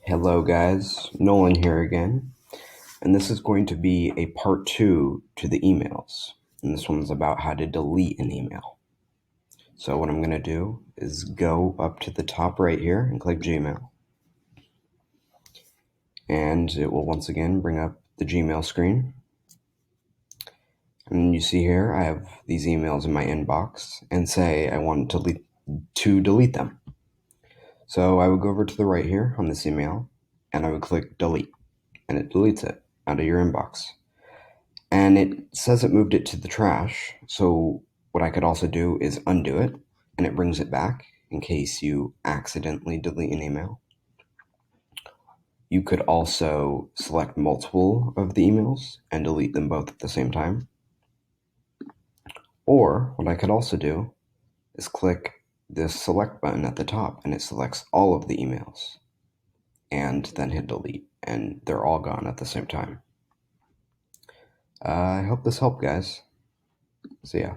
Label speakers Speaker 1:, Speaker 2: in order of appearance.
Speaker 1: Hello guys, Nolan here again, and this is going to be a part 2 to the emails, and this one's about how to delete an email. So what I'm going to do is go up to the top right here and click Gmail, and it will once again bring up the Gmail screen. And you see here I have these emails in my inbox and say I want to delete them. So I would go over to the right here on this email and I would click delete, and it deletes it out of your inbox. And it says it moved it to the trash. So what I could also do is undo it, and it brings it back in case you accidentally delete an email. You could also select multiple of the emails and delete them both at the same time. Or what I could also do is click this select button at the top, and it selects all of the emails, and then hit delete, and they're all gone at the same time. I hope this helped, guys. See ya.